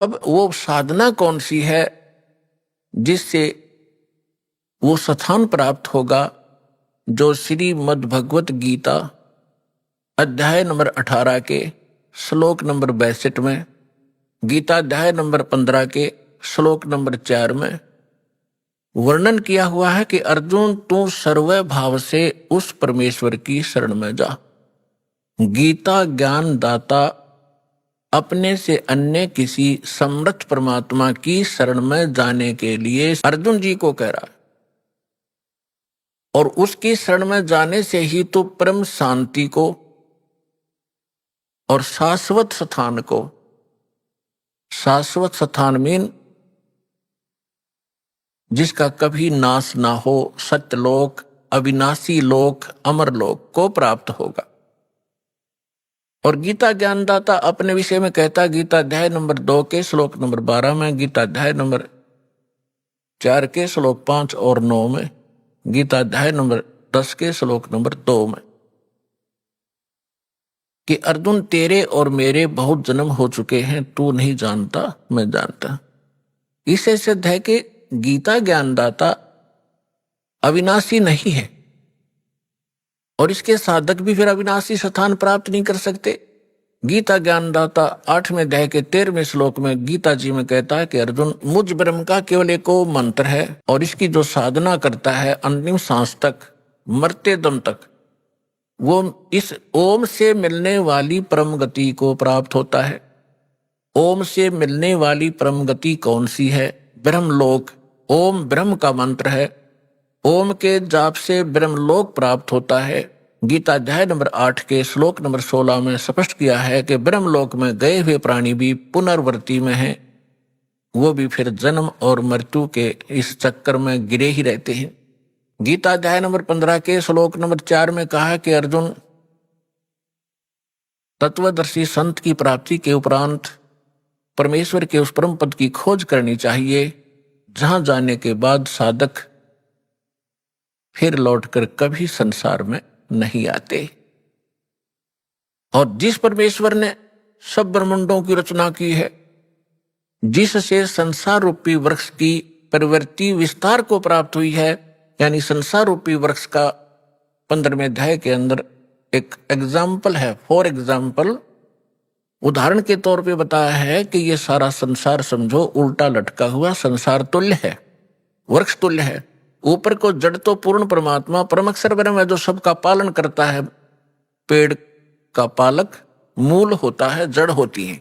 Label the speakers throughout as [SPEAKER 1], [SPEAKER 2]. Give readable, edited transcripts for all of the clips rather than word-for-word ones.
[SPEAKER 1] अब वो साधना कौन सी है जिससे वो स्थान प्राप्त होगा जो श्री मद् भगवत गीता अध्याय नंबर 18 के श्लोक नंबर 62 में, गीता अध्याय नंबर 15 के श्लोक नंबर 4 में वर्णन किया हुआ है कि अर्जुन तू सर्व भाव से उस परमेश्वर की शरण में जा। गीता ज्ञान दाता अपने से अन्य किसी समर्थ परमात्मा की शरण में जाने के लिए अर्जुन जी को कह रहा है, और उसकी शरण में जाने से ही तो परम शांति को और शाश्वत स्थान को, शाश्वत स्थान मीन जिसका कभी नाश ना हो, सत्यलोक, अविनाशी लोक, अमर लोक को प्राप्त होगा। और गीता ज्ञानदाता अपने विषय में कहता, गीता अध्याय नंबर 2 के श्लोक नंबर 12 में, गीता अध्याय नंबर 4 के श्लोक 5 और 9 में, गीता अध्याय नंबर 10 के श्लोक नंबर 2 में कि अर्जुन तेरे और मेरे बहुत जन्म हो चुके हैं, तू नहीं जानता, मैं जानता। इससे सिद्ध है कि गीता ज्ञानदाता अविनाशी नहीं है, और इसके साधक भी फिर अविनाशी स्थान प्राप्त नहीं कर सकते। गीता ज्ञानदाता 8वें अध्याय के 13वें श्लोक में गीता जी में कहता है कि अर्जुन मुझ ब्रह्म का केवल एक मंत्र है, और इसकी जो साधना करता है अंतिम सांस तक, मरते दम तक, वो इस ओम से मिलने वाली परम गति को प्राप्त होता है। ओम से मिलने वाली परम गति कौन सी है? ब्रह्मलोक। ओम ब्रह्म का मंत्र है, ओम के जाप से ब्रह्मलोक प्राप्त होता है। गीता अध्याय नंबर 8 के श्लोक नंबर 16 में स्पष्ट किया है कि ब्रह्मलोक में गए हुए प्राणी भी पुनर्वृत्ति में हैं, वो भी फिर जन्म और मृत्यु के इस चक्कर में गिरे ही रहते हैं। गीता अध्याय नंबर 15 के श्लोक नंबर 4 में कहा कि अर्जुन तत्वदर्शी संत की प्राप्ति के उपरांत परमेश्वर के उस परम पद की खोज करनी चाहिए, जहां जाने के बाद साधक फिर लौटकर कभी संसार में नहीं आते। और जिस परमेश्वर ने सब ब्रह्मांडों की रचना की है, जिससे संसार रूपी वृक्ष की प्रवृत्ति विस्तार को प्राप्त हुई है, यानी संसार रूपी वृक्ष का 15वें अध्याय के अंदर एक एग्जाम्पल है, फॉर एग्जाम्पल, उदाहरण के तौर पे बताया है कि ये सारा संसार समझो उल्टा लटका हुआ संसार तुल्य है, वृक्ष तुल्य है। ऊपर को जड़ तो पूर्ण परमात्मा परम अक्षर ब्रह्म है जो सबका पालन करता है। पेड़ का पालक मूल होता है, जड़ होती है,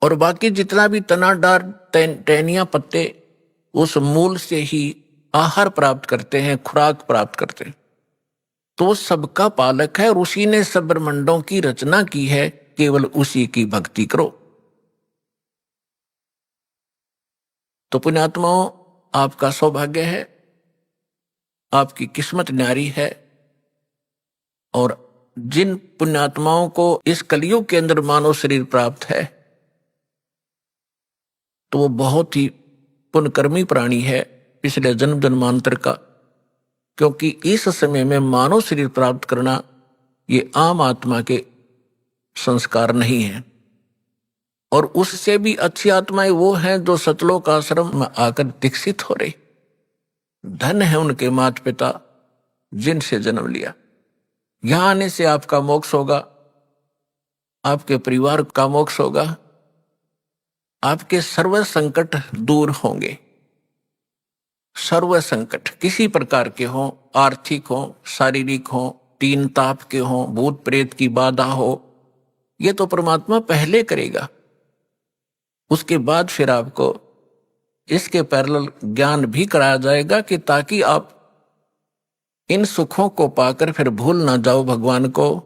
[SPEAKER 1] और बाकी जितना भी तना डार टहनियां पत्ते उस मूल से ही आहार प्राप्त करते हैं, खुराक प्राप्त करते हैं। तो सबका पालक है और उसी ने सब ब्रह्मांडों की रचना की है, केवल उसी की भक्ति करो। तो पुण्यात्माओं, आपका सौभाग्य है, आपकी किस्मत न्यारी है, और जिन पुण्यात्माओं को इस कलयुग के अंदर मानव शरीर प्राप्त है तो वो बहुत ही पुण्यकर्मी प्राणी है पिछले जन्म जन्मांतर का, क्योंकि इस समय में मानव शरीर प्राप्त करना ये आम आत्मा के संस्कार नहीं है। और उससे भी अच्छी आत्माएं वो हैं जो सतलोक आश्रम में आकर दीक्षित हो रही। धन है उनके माता पिता जिनसे जन्म लिया। यहां आने से आपका मोक्ष होगा, आपके परिवार का मोक्ष होगा, आपके सर्व संकट दूर होंगे। सर्व संकट किसी प्रकार के हों, आर्थिक हों, शारीरिक हों, तीन ताप के हों, भूत प्रेत की बाधा हो, ये तो परमात्मा पहले करेगा। उसके बाद फिर आपको इसके पैरेलल ज्ञान भी कराया जाएगा कि ताकि आप इन सुखों को पाकर फिर भूल ना जाओ भगवान को,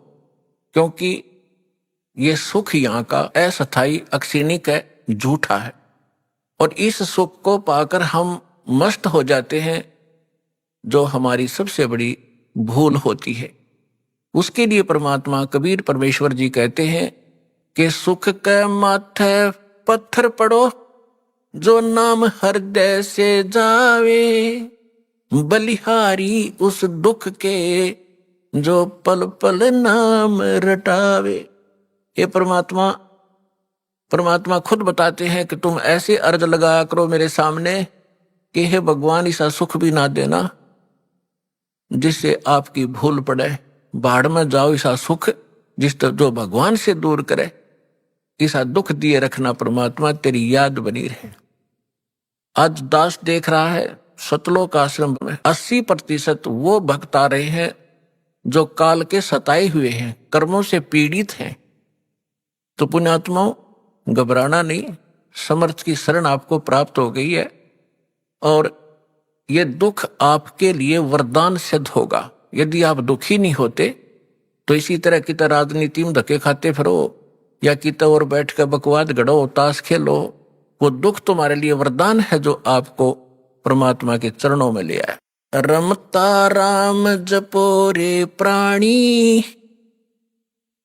[SPEAKER 1] क्योंकि ये सुख यहाँ का अस्थायी, अक्षणिक है, झूठा है। और इस सुख को पाकर हम मस्त हो जाते हैं, जो हमारी सबसे बड़ी भूल होती है। उसके लिए परमात्मा कबीर परमेश्वर जी कहते हैं कि सुख के माथे पत्थर पड़ो, जो नाम हृदय से जावे, बलिहारी उस दुख के जो पल पल नाम रटावे। ये परमात्मा परमात्मा खुद बताते हैं कि तुम ऐसे अर्ज लगाया करो मेरे सामने कि हे भगवान ऐसा सुख भी ना देना जिससे आपकी भूल पड़े, बाढ़ में जाओ ऐसा सुख जिस जो भगवान से दूर करे, ऐसा दुख दिए रखना परमात्मा, तेरी याद बनी रहे। आज दास देख रहा है सतलोक आश्रम में 80% वो भक्त आ रहे हैं जो काल के सताए हुए हैं, कर्मों से पीड़ित हैं। तो पुण्यात्माओं, घबराना नहीं, समर्थ की शरण आपको प्राप्त हो गई है और ये दुख आपके लिए वरदान सिद्ध होगा। यदि आप दुखी नहीं होते तो इसी तरह की तरह राजनीति में धक्के खाते फिरो या कितना और बैठ कर बकवाद गढ़ो, ताश खेलो, वो दुख तुम्हारे लिए वरदान है जो आपको परमात्मा के चरणों में ले आए। रमता राम जपो रे प्राणी,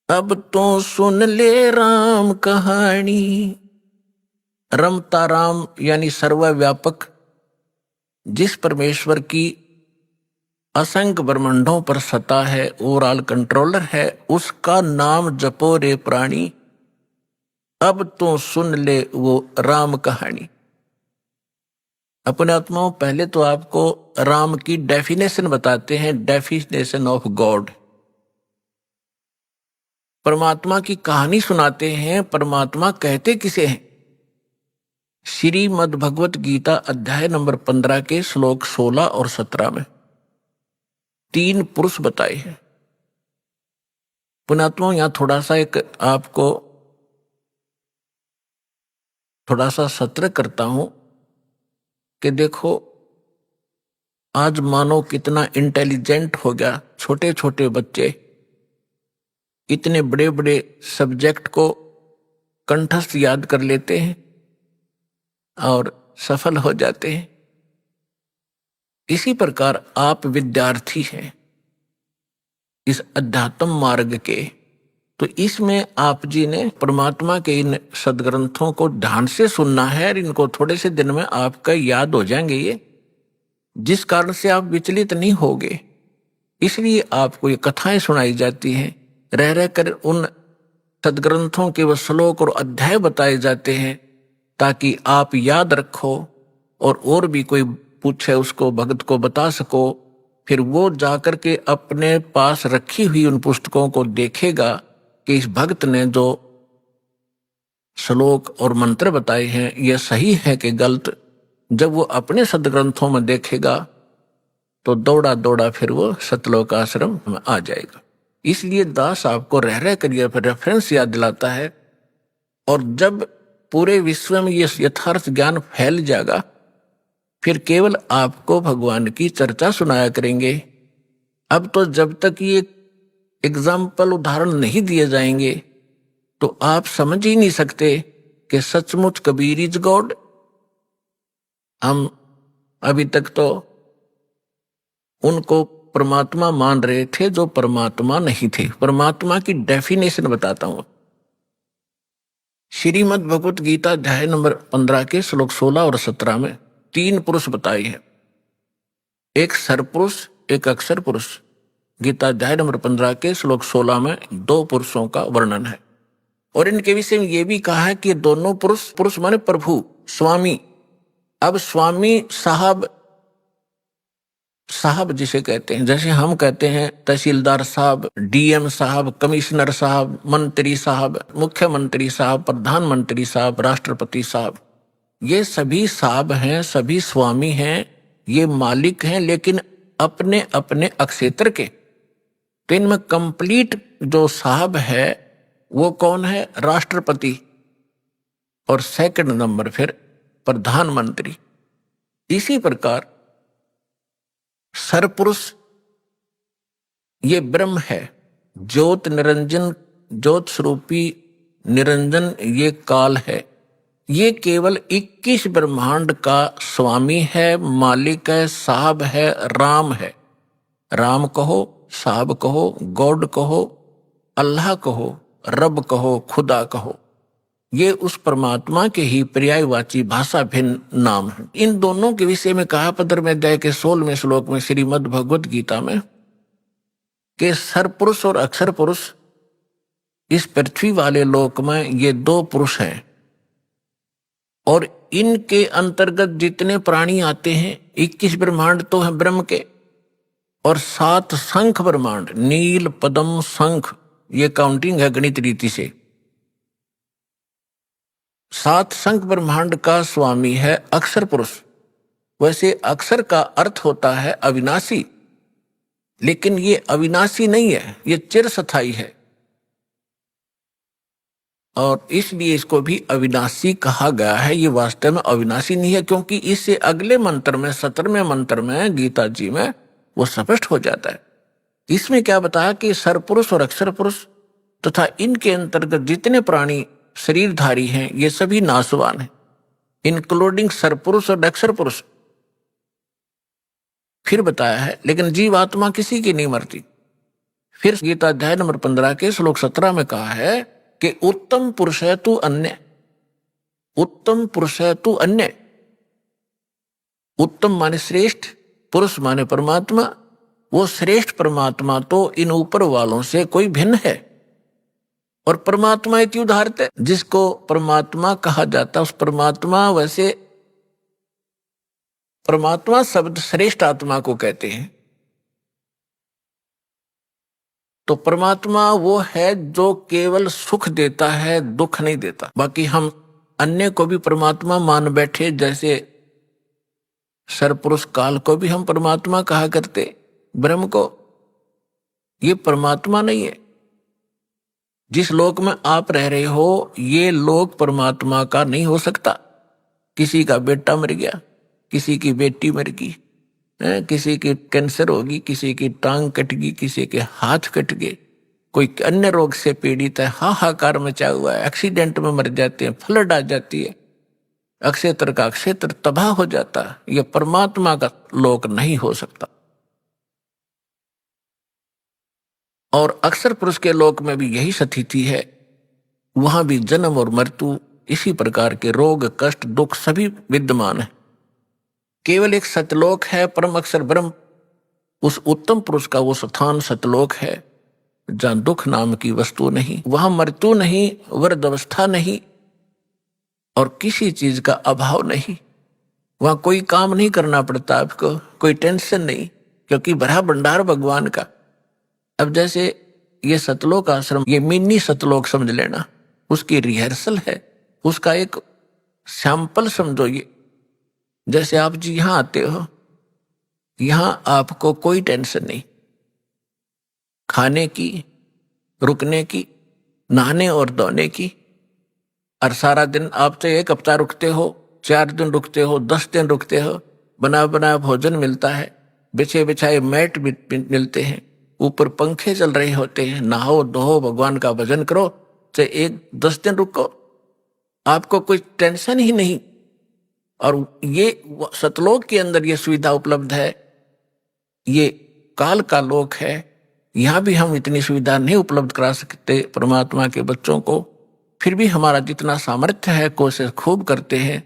[SPEAKER 1] अब तो सुन ले राम कहानी। रमता राम यानी सर्वव्यापक, जिस परमेश्वर की असंख्य ब्रह्मांडों पर सत्ता है, ओवरऑल कंट्रोलर है, उसका नाम जपो रे प्राणी, अब तो सुन ले वो राम कहानी। अपने आत्माओं, पहले तो आपको राम की डेफिनेशन बताते हैं, डेफिनेशन ऑफ गॉड। परमात्मा की कहानी सुनाते हैं, परमात्मा कहते किसे हैं। श्रीमद् भगवत गीता अध्याय नंबर 15 के श्लोक 16 और 17 में 3 पुरुष बताए हैं। पुण्यात्माओं, यहां थोड़ा सा एक आपको थोड़ा सा सत्र करता हूं कि देखो आज मानो कितना इंटेलिजेंट हो गया, छोटे छोटे बच्चे इतने बड़े बड़े सब्जेक्ट को कंठस्थ याद कर लेते हैं और सफल हो जाते हैं। इसी प्रकार आप विद्यार्थी हैं इस अध्यात्म मार्ग के, तो इसमें आप जी ने परमात्मा के इन सदग्रंथों को ध्यान से सुनना है और इनको थोड़े से दिन में आपका याद हो जाएंगे ये, जिस कारण से आप विचलित नहीं होगे। इसलिए आपको ये कथाएं सुनाई जाती हैं, रह रह कर उन सदग्रंथों के वो श्लोक और अध्याय बताए जाते हैं ताकि आप याद रखो और भी कोई पूछे उसको भगत को बता सको। फिर वो जाकर के अपने पास रखी हुई उन पुस्तकों को देखेगा कि इस भक्त ने जो श्लोक और मंत्र बताए हैं यह सही है कि गलत। जब वो अपने सदग्रंथों में देखेगा तो दौड़ा दौड़ा फिर वो सतलोक आश्रम में आ जाएगा। इसलिए दास आपको रह रह कर यह रेफरेंस याद दिलाता है, और जब पूरे विश्व में ये यथार्थ ज्ञान फैल जाएगा फिर केवल आपको भगवान की चर्चा सुनाया करेंगे। अब तो जब तक ये एग्जाम्पल उदाहरण नहीं दिए जाएंगे तो आप समझ ही नहीं सकते कि सचमुच कबीर इज गॉड। हम अभी तक तो उनको परमात्मा मान रहे थे जो परमात्मा नहीं थे। परमात्मा की डेफिनेशन बताता हूं। श्रीमद् भगवत गीता अध्याय नंबर 15 के श्लोक 16 और 17 में 3 पुरुष बताए हैं, एक सरपुरुष एक अक्षर पुरुष। गीता अध्याय नंबर 15 के श्लोक 16 में 2 पुरुषों का वर्णन है और इनके विषय में यह भी कहा है कि दोनों पुरुष माने प्रभु, स्वामी। अब स्वामी साहब जिसे कहते हैं, जैसे हम कहते हैं तहसीलदार साहब, डीएम साहब, कमिश्नर साहब, मंत्री साहब, मुख्यमंत्री साहब, प्रधानमंत्री साहब, राष्ट्रपति साहब, ये सभी साहब हैं, सभी स्वामी हैं, ये मालिक हैं, लेकिन अपने अपने अक्षेत्र के। तो इनमें कंप्लीट जो साहब है वो कौन है? राष्ट्रपति, और सेकंड नंबर फिर प्रधानमंत्री। इसी प्रकार सरपुरुष ये ब्रह्म है, ज्योत निरंजन, ज्योत स्वरूपी निरंजन ये काल है। ये केवल 21 ब्रह्मांड का स्वामी है, मालिक है, साहब है, राम है। राम कहो, साहब कहो, गॉड कहो, अल्लाह कहो, रब कहो, खुदा कहो, ये उस परमात्मा के ही पर्यायवाची भाषा भिन्न नाम है। इन दोनों के विषय में कहा 15वें अध्याय के 16वें श्लोक में श्रीमद् भगवत गीता में कि सरपुरुष और अक्षर पुरुष इस पृथ्वी वाले लोक में ये 2 पुरुष हैं। और इनके अंतर्गत जितने प्राणी आते हैं 21 ब्रह्मांड तो है ब्रह्म के, और 7 शंख ब्रह्मांड, नील पद्म शंख, ये काउंटिंग है गणित रीति से। 7 शंख ब्रह्मांड का स्वामी है अक्षर पुरुष। वैसे अक्षर का अर्थ होता है अविनाशी, लेकिन ये अविनाशी नहीं है, ये चिरस्थायी है, और इसलिए इसको भी अविनाशी कहा गया है। ये वास्तव में अविनाशी नहीं है, क्योंकि इससे अगले मंत्र में 17वें मंत्र में गीता जी में वो स्पष्ट हो जाता है। इसमें क्या बताया कि सरपुरुष और अक्षर पुरुष तथा इनके अंतर्गत जितने प्राणी शरीरधारी हैं ये सभी नाशवान हैं, इंक्लूडिंग सरपुरुष और अक्षर पुरुष। फिर बताया है लेकिन जीवात्मा किसी की नहीं मरती। फिर गीता अध्याय नंबर 15 के श्लोक 17 में कहा है कि उत्तम पुरुष है तू अन्य, उत्तम पुरुष है तू अन्य। उत्तम माने श्रेष्ठ, पुरुष माने परमात्मा। वो श्रेष्ठ परमात्मा तो इन ऊपर वालों से कोई भिन्न है, और परमात्मा इति उदाहरते, जिसको परमात्मा कहा जाता उस परमात्मा, वैसे परमात्मा शब्द श्रेष्ठ आत्मा को कहते हैं। तो परमात्मा वो है जो केवल सुख देता है, दुख नहीं देता। बाकी हम अन्य को भी परमात्मा मान बैठे, जैसे सरपुरुष काल को भी हम परमात्मा कहा करते, ब्रह्म को। ये परमात्मा नहीं है। जिस लोक में आप रह रहे हो ये लोक परमात्मा का नहीं हो सकता। किसी का बेटा मर गया, किसी की बेटी मर गई, किसी की कैंसर होगी, किसी की टांग कट गई, किसी के हाथ कट गए, कोई अन्य रोग से पीड़ित है, हाहाकार मचा हुआ है, एक्सीडेंट में मर जाते हैं, फ्लड आ जाती है, अक्षेत्र का क्षेत्र तबाह हो जाता है। यह परमात्मा का लोक नहीं हो सकता। और अक्षर पुरुष के लोक में भी यही स्थिति है। वहां भी जन्म और मृत्यु, इसी प्रकार के रोग कष्ट दुख सभी विद्यमान है। केवल एक सतलोक है, परम अक्षर ब्रह्म, उस उत्तम पुरुष का वो स्थान सतलोक है, जहां दुख नाम की वस्तु नहीं, वहां मृत्यु नहीं, वृद्ध अवस्था नहीं, और किसी चीज का अभाव नहीं। वहां कोई काम नहीं करना पड़ता आपको, कोई टेंशन नहीं, क्योंकि भरा भंडार भगवान का। अब जैसे ये सतलोक आश्रम, ये मिनी सतलोक समझ लेना, उसकी रिहर्सल है, उसका एक सैंपल समझो। ये जैसे आप जी यहां आते हो, यहां आपको कोई टेंशन नहीं, खाने की, रुकने की, नहाने और धोने की। और सारा दिन आप तो 1 हफ्ता रुकते हो, 4 दिन रुकते हो, 10 दिन रुकते हो, बना बना भोजन मिलता है, बिछे बिछाए मैट मिलते हैं, ऊपर पंखे चल रहे होते हैं, नहाओ धो भगवान का भजन करो, चाहे 10 दिन रुको, आपको कोई टेंशन ही नहीं। और ये सतलोक के अंदर ये सुविधा उपलब्ध है। ये काल का लोक है, यहां भी हम इतनी सुविधा नहीं उपलब्ध करा सकते परमात्मा के बच्चों को। फिर भी हमारा जितना सामर्थ्य है कोशिश खूब करते हैं,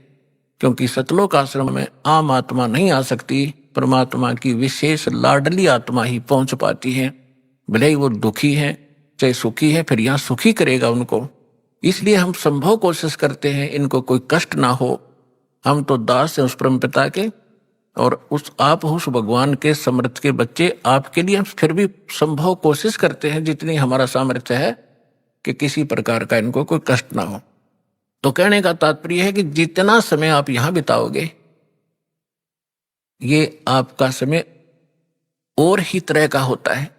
[SPEAKER 1] क्योंकि सतलोक आश्रम में आम आत्मा नहीं आ सकती, परमात्मा की विशेष लाडली आत्मा ही पहुंच पाती है। भले ही वो दुखी है चाहे सुखी है, फिर यहाँ सुखी करेगा उनको। इसलिए हम संभव कोशिश करते हैं इनको कोई कष्ट ना हो। हम तो दास हैं उस परम पिता के, और आप उस भगवान के समर्थ के बच्चे, आपके लिए हम फिर भी संभव कोशिश करते हैं जितनी हमारा सामर्थ्य है कि किसी प्रकार का इनको कोई कष्ट ना हो। तो कहने का तात्पर्य है कि जितना समय आप यहां बिताओगे, ये आपका समय और ही तरह का होता है।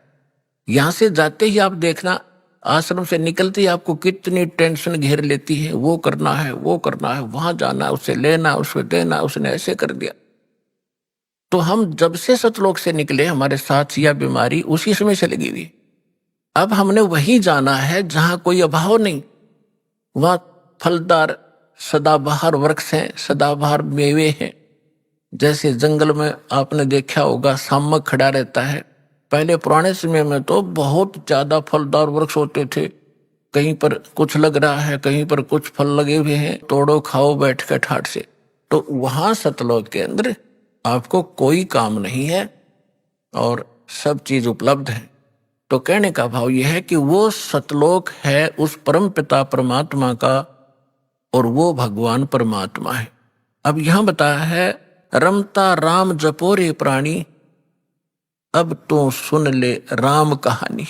[SPEAKER 1] यहां से जाते ही आप देखना, आश्रम से निकलते ही आपको कितनी टेंशन घेर लेती है, वो करना है, वो करना है, वहां जाना, उसे लेना, उसे देना, उसने ऐसे कर दिया। तो हम जब से सतलोक से निकले, हमारे साथ यह बीमारी उसी समय से लगी हुई। अब हमने वहीं जाना है जहां कोई अभाव नहीं, वहां फलदार सदाबहार वृक्ष हैं, सदाबहार मेवे हैं। जैसे जंगल में आपने देखा होगा शामक खड़ा रहता है, पहले पुराने समय में तो बहुत ज्यादा फलदार वृक्ष होते थे। कहीं पर कुछ लग रहा है, कहीं पर कुछ फल लगे हुए हैं, तोड़ो खाओ बैठ कर ठाट से। तो वहां सतलोक के अंदर आपको कोई काम नहीं है और सब चीज उपलब्ध है। तो कहने का भाव यह है कि वो सतलोक है उस परम पिता परमात्मा का, और वो भगवान परमात्मा है। अब यहां बताया है रमता राम जपो रे प्राणी, अब तो सुन ले राम कहानी।